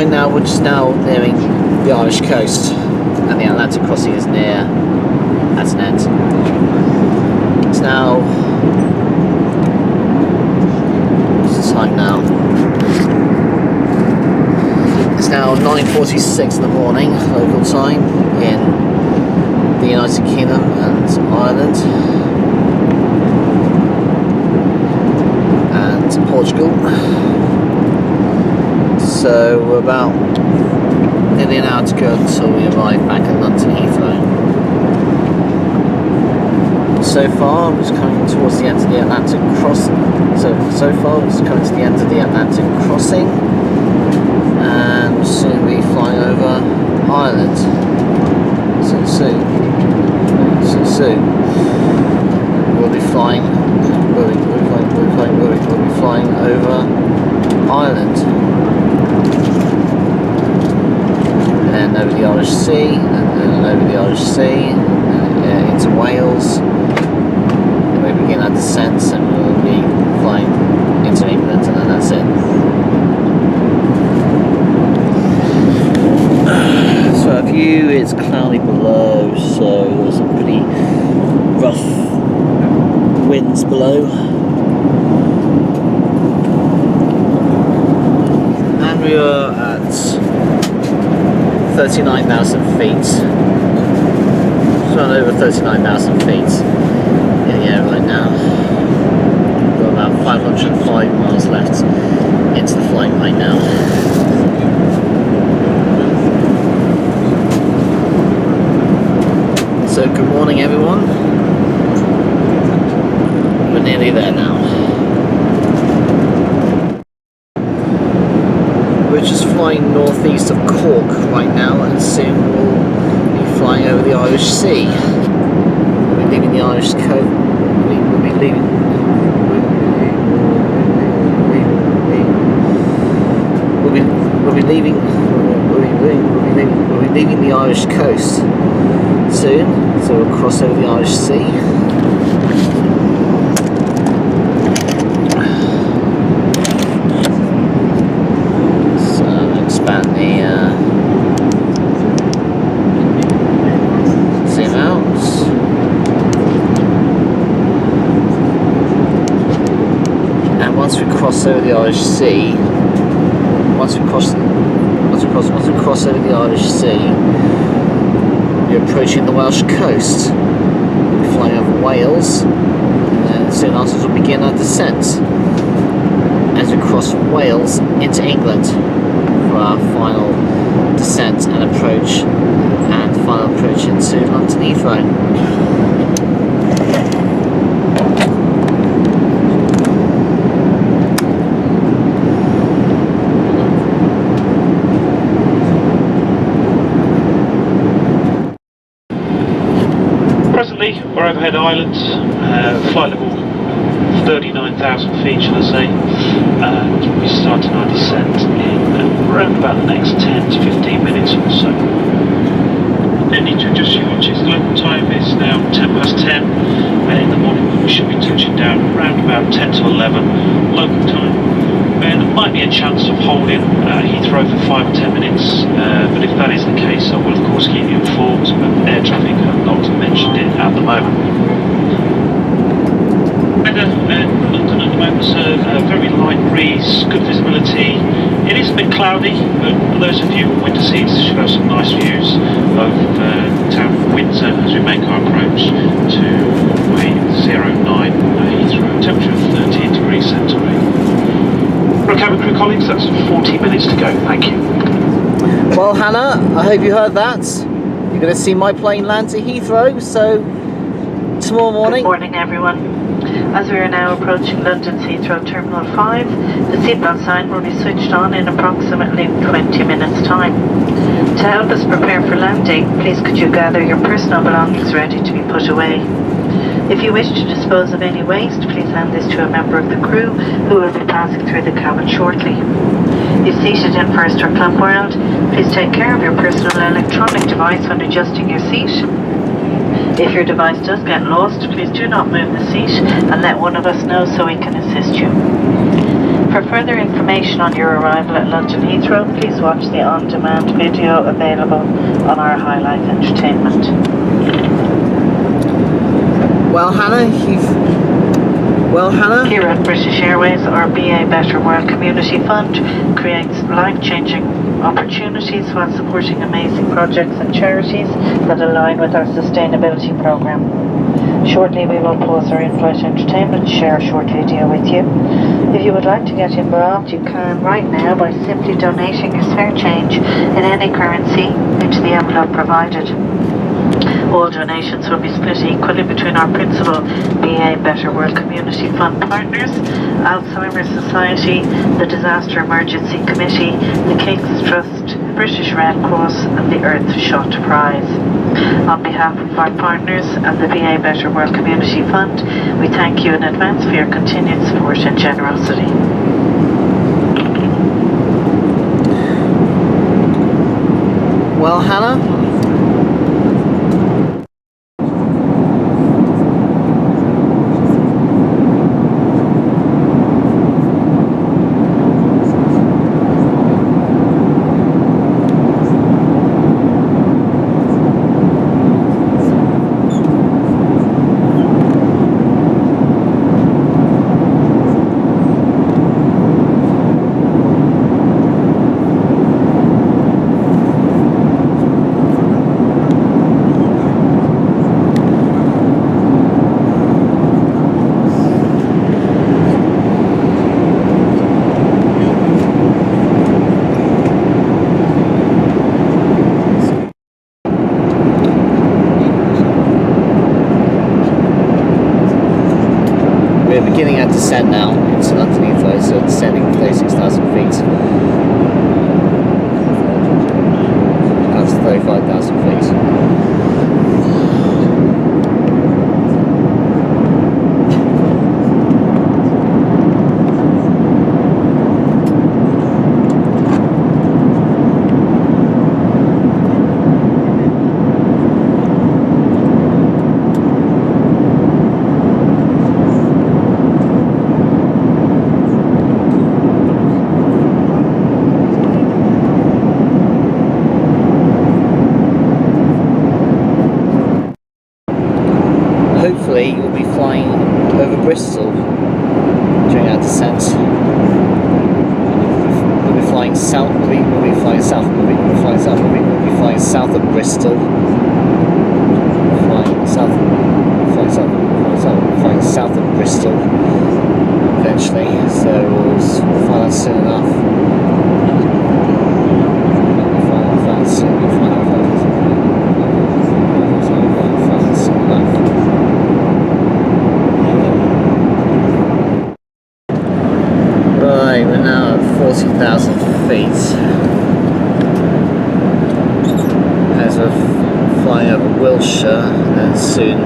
right now we're just now nearing the Irish coast, and the Atlantic crossing is near at an end. It's now, what's the time now? It's now 9:46 in the morning local time in the United Kingdom and Ireland and Portugal. So we're about nearly an hour to go until we arrive back at London Heathrow. So far, it's coming towards the end of the Atlantic crossing. So far, it's coming to the end of the Atlantic crossing, and we'll soon be flying over Ireland. Soon. We'll be flying. We'll be flying over Ireland. And then over the Irish Sea, and then over the Irish Sea, into Wales. And we begin our descent, and we'll be flying into England, and then that's it. So our view is cloudy below, so there's some pretty rough winds below. And we are at 39,000 feet, just around over 39,000 feet in the air right now. We've got about 505 miles left into the flight right now. So good morning everyone, we're nearly there now. We're just flying northeast of Cork right now, and soon we'll be flying over the Irish Sea. We'll be leaving the Irish coast. We'll be leaving the Irish coast soon, so we'll cross over the Irish Sea. Zoom out. And once we cross over the Irish Sea, once we cross over the Irish Sea, we're approaching the Welsh coast. We'll be flying over Wales, and then soon after we'll begin our descent as we cross Wales into England for our final descent and approach, and final approach into London Heathrow. Presently, we're overhead island, flight level 39,000 feet, shall I say, and we'll be starting our descent in around about the next 10 to 15 minutes or so. No need to adjust your watches. The local time is now 10 past 10, and in the morning we should be touching down around about 10 to 11 local time. There might be a chance of holding Heathrow for 5 or 10 minutes, but if that is the case, I will of course keep you informed, but air traffic have not mentioned it at the moment. Weather in London at the moment is a very light breeze, good visibility. It is a bit cloudy, but for those of you with winter seats, you should have some nice views of the town of Windsor as we make our approach to runway 09 Heathrow, temperature of 13 degrees centigrade. For our cabin crew colleagues, that's 40 minutes to go. Thank you. Well, Hannah, I hope you heard that. You're going to see my plane land to Heathrow, so tomorrow morning. Good morning, everyone. As we are now approaching London's Heathrow Terminal 5, the seatbelt sign will be switched on in approximately 20 minutes' time. To help us prepare for landing, please could you gather your personal belongings ready to be put away. If you wish to dispose of any waste, please hand this to a member of the crew who will be passing through the cabin shortly. If seated in first or club world, please take care of your personal electronic device when adjusting your seat. If your device does get lost, please do not move the seat and let one of us know so we can assist you. For further information on your arrival at London Heathrow, please watch the on-demand video available on our Highlight Entertainment. Well, Hannah, Here at British Airways, our BA Better World Community Fund creates life-changing opportunities while supporting amazing projects and charities that align with our sustainability programme. Shortly we will pause our in-flight entertainment to share a short video with you. If you would like to get involved, you can right now by simply donating your spare change in any currency into the envelope provided. All donations will be split equally between our principal BA Better World Community Fund partners, Alzheimer's Society, the Disaster Emergency Committee, the King's Trust, the British Red Cross and the Earthshot Prize. On behalf of our partners and the BA Better World Community Fund, we thank you in advance for your continued support and generosity. well, Hannah, we're beginning our descent now into London Heathrow, so descending 36,000 feet. That's 35,000 feet. Hopefully you'll be flying over Bristol during our descent. We'll be flying south. We'll be flying south. We'll be flying south. We'll be flying south of Bristol. Flying south. Flying south. Flying south of Bristol eventually. So we'll find out soon enough. Find out soon enough. Right, we're now at 40,000 feet as we're flying over Wiltshire, and then soon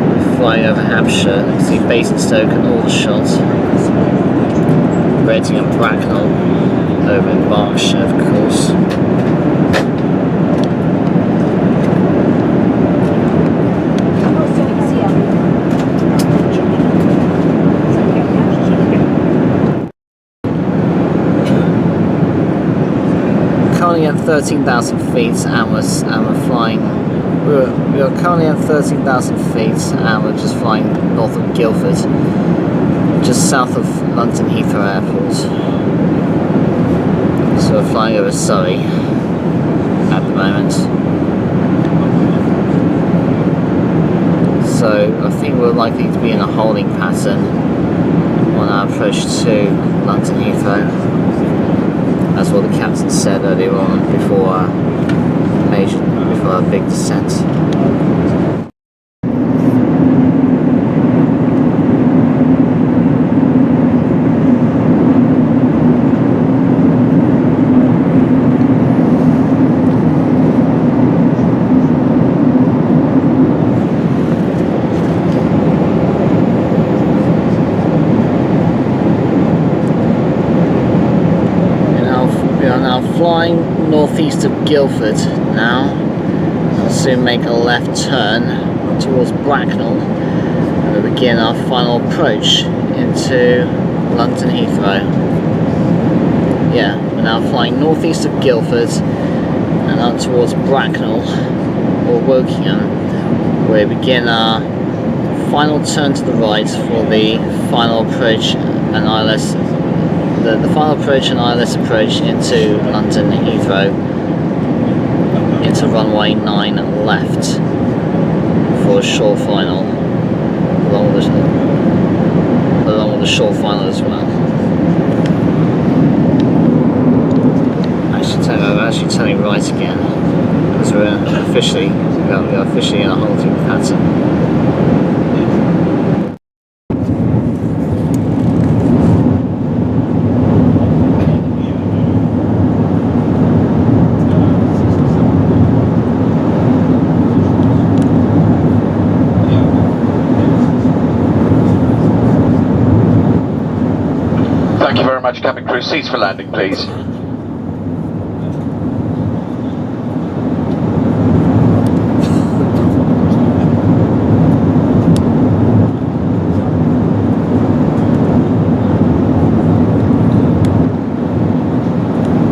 we're flying over Hampshire. You can see Basingstoke and Aldershot, Reading and Bracknell over in Berkshire, of course. At 13,000 feet and we're flying. We are currently at 13,000 feet and we're just flying north of Guildford, just south of London Heathrow Airport. So we're flying over Surrey at the moment. So I think we're likely to be in a holding pattern on our approach to London Heathrow. That's what the captain said earlier on before our big descent. Flying northeast of Guildford now. We'll soon make a left turn towards Bracknell and we'll begin our final approach into London Heathrow. Yeah, we're now flying northeast of Guildford and up towards Bracknell or Wokingham, where we begin our final turn to the right for the final approach and ILS, the final approach and ILS approach into London Heathrow, into runway 9 left for a short final, along with the short final as well. Actually turning right again, because we are officially in a halting pattern. Thank you very much, cabin crew. Seats for landing, please.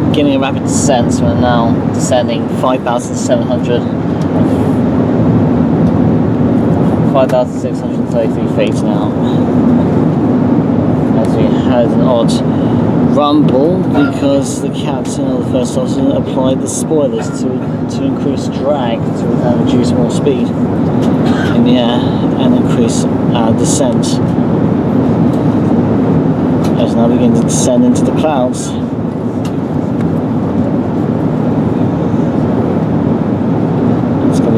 Beginning a rapid descent, so we're now descending 5,633 feet now. As we had an odd rumble because the captain or the first officer applied the spoilers to increase drag to reduce more speed in the air and increase descent. As now begin to descend into the clouds. It's going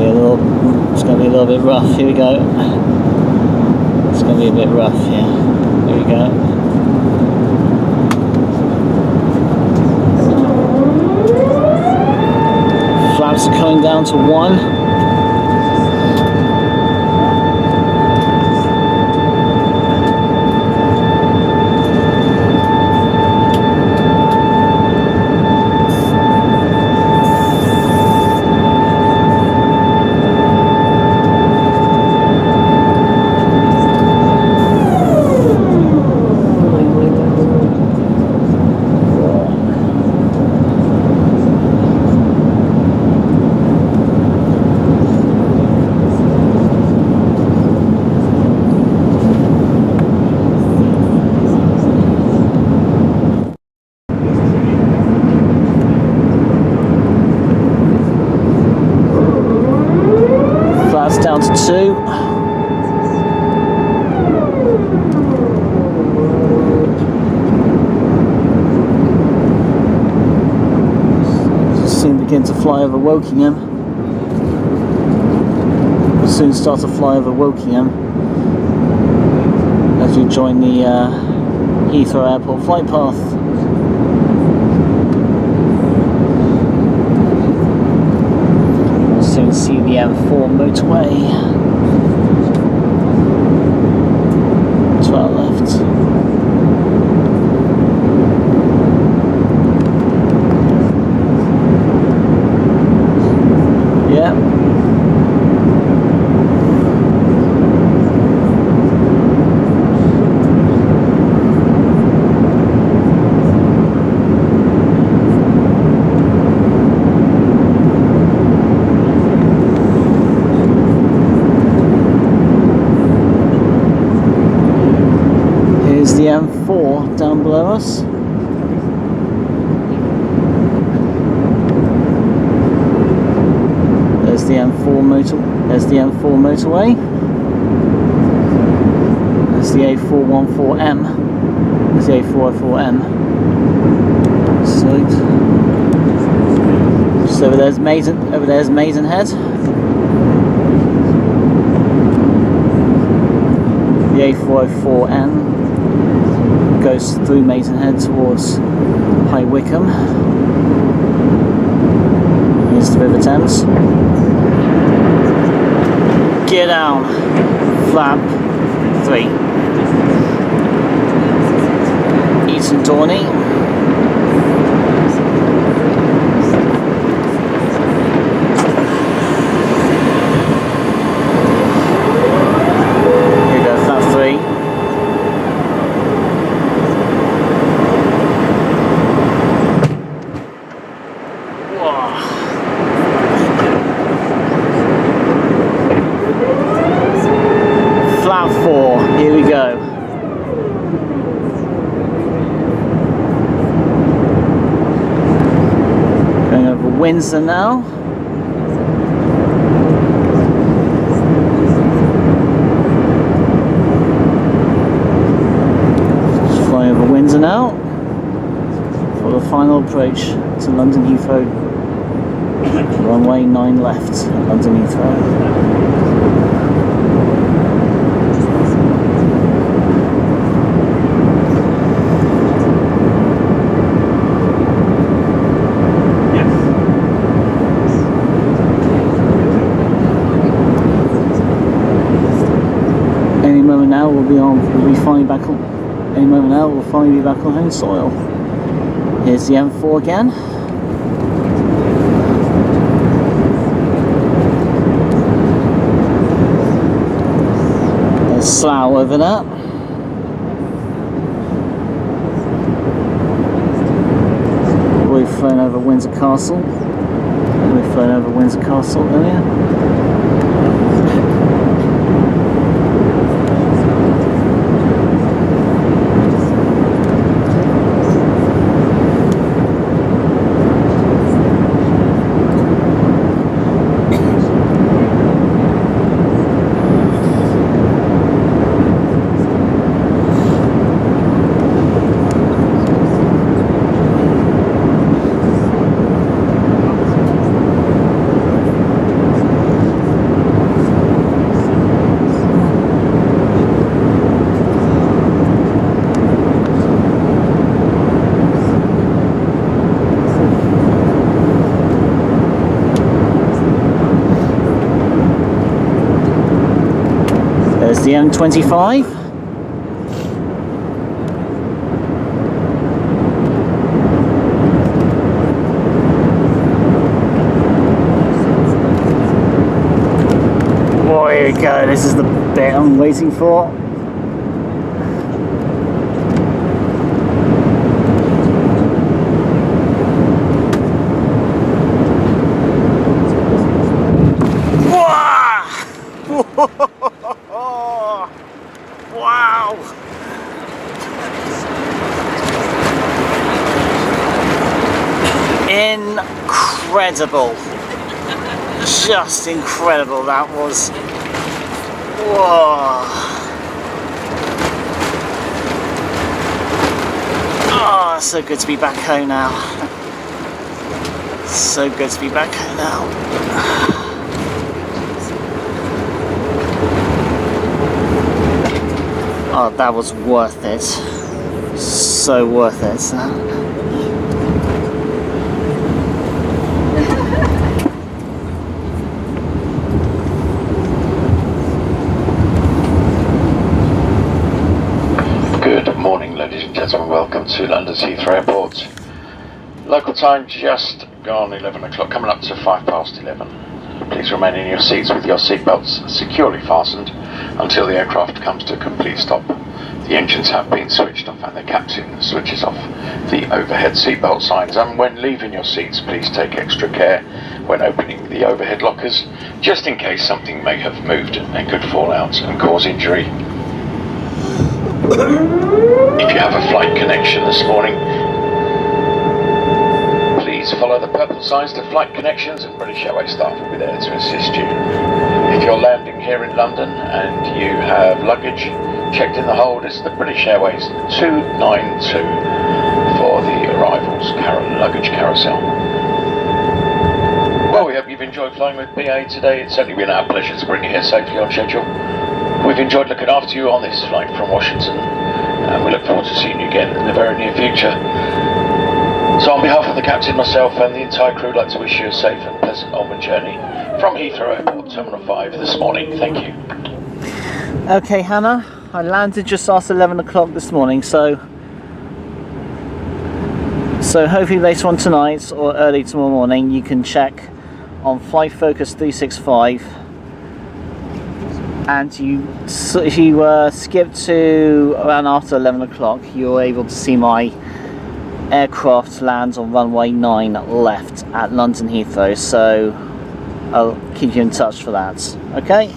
to be a little bit rough. Here we go. It's going to be a bit rough here. Here we go. Flaps are coming down to 1. Down to 2. Soon begin to fly over Wokingham. We'll soon start to fly over Wokingham as we join the Heathrow Airport flight path. Soon see the M4 motorway to our left. Yeah. The M4 down below us. There's the M4 motorway. There's the A414M. There's the A404M. So over there's Maidenhead. The A404N goes through Maidenhead towards High Wycombe. Here's the River Thames. Gear down, flap 3. Eton Dorney. Here we go, flap 3. Windsor now. Just flying over Windsor now for the final approach to London Heathrow. Runway 9 left at London Heathrow. We'll be finally back on. Any moment now, we'll finally be back on home soil. Here's the M4 again. There's Slough over there. We've flown over Windsor Castle. We've flown over Windsor Castle earlier. There's the M25. Oh, here we go. This is the bit I'm waiting for. Wow! Incredible. Just incredible that was. Whoa. Oh, so good to be back home now. So good to be back home now. Oh, that was worth it. So worth it. Good morning, ladies and gentlemen. Welcome to London's Heathrow Airport. Local time just gone 11 o'clock, coming up to 11:05. Please remain in your seats with your seatbelts securely fastened until the aircraft comes to a complete stop. The engines have been switched off and the captain switches off the overhead seatbelt signs. And when leaving your seats, please take extra care when opening the overhead lockers, just in case something may have moved and could fall out and cause injury. If you have a flight connection this morning, please follow the purple signs to Flight Connections and British Airways staff will be there to assist you. If you're landing here in London and you have luggage checked in the hold, it's the British Airways 292 for the arrivals luggage carousel. Well, we hope you've enjoyed flying with BA today. It's certainly been our pleasure to bring you here safely on schedule. We've enjoyed looking after you on this flight from Washington, and we look forward to seeing you again in the very near future. So on behalf of the captain, myself and the entire crew, I'd like to wish you a safe and pleasant onward journey from Heathrow Airport Terminal 5 this morning. Thank you. Okay, Hannah, I landed just after 11 o'clock this morning, so hopefully later on tonight or early tomorrow morning you can check on Flight Focus 365, and if you skip to around after 11 o'clock, you're able to see my aircraft lands on runway 9 left at London Heathrow, so I'll keep you in touch for that. Okay?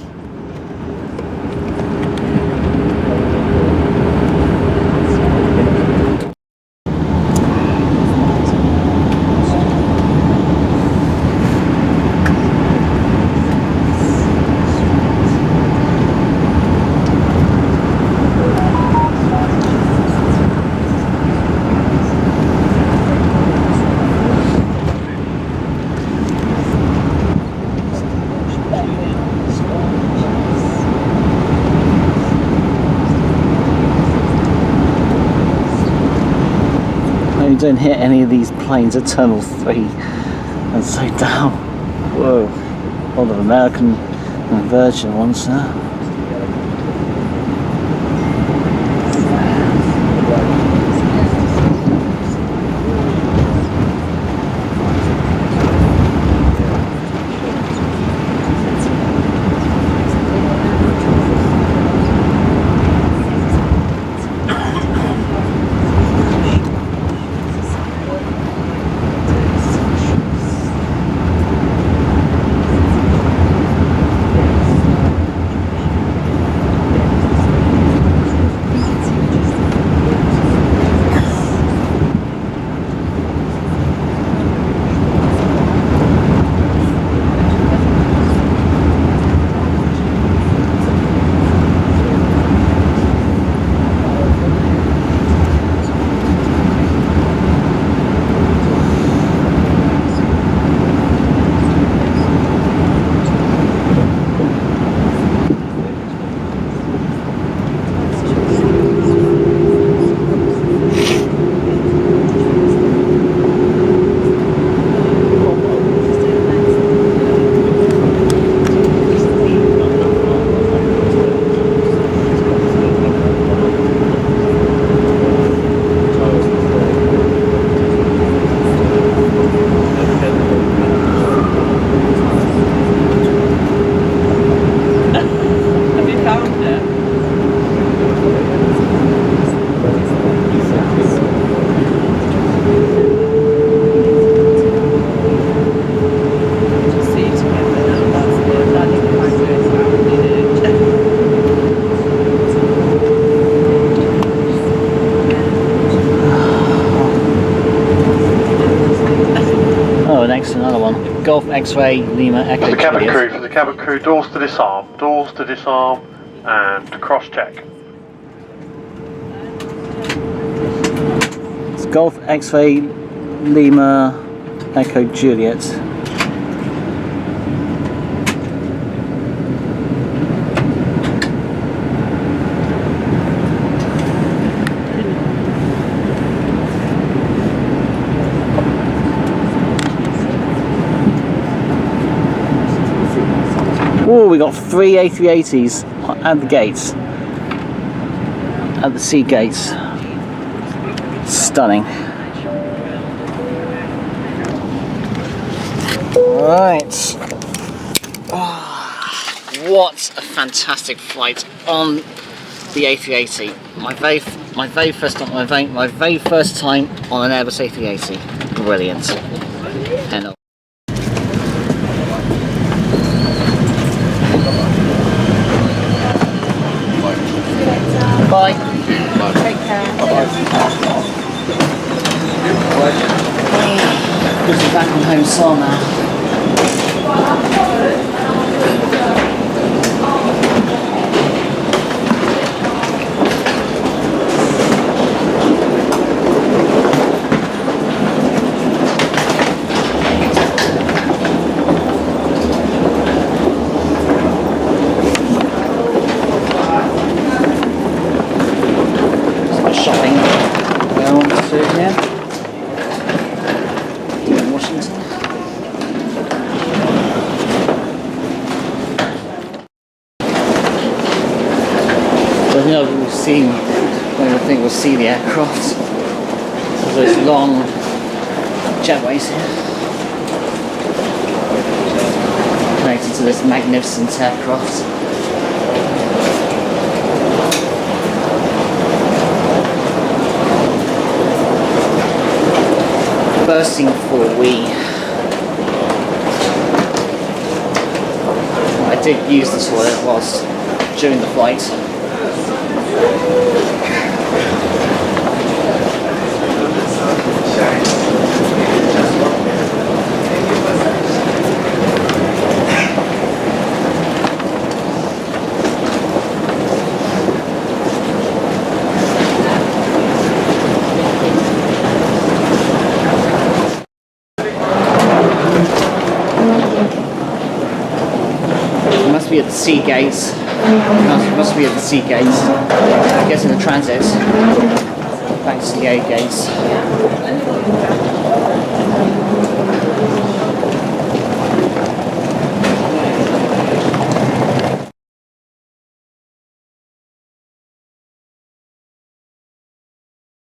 you don't hit any of these planes at Terminal 3 and slow down. Whoa, all the American and Virgin ones there. Golf X-Ray Lima Echo For the cabin Juliet. crew, doors to disarm, and cross check. It's Golf X-Ray Lima Echo Juliet. Oh, we got 3 A380s at the gates, at the sea gates. Stunning. Right. Oh, what a fantastic flight on the A380. My very first time on an Airbus A380. Brilliant. And bye. Take care. Good to be back on home soil now. Shopping going on to here in Washington. So I think we'll see the aircraft. There's those long jetways here connected to this magnificent aircraft. Bursting for wee. I did use the toilet whilst during the flight. Be at the sea gates. Must be at the sea gates. Getting the transit. thanks to the A gates.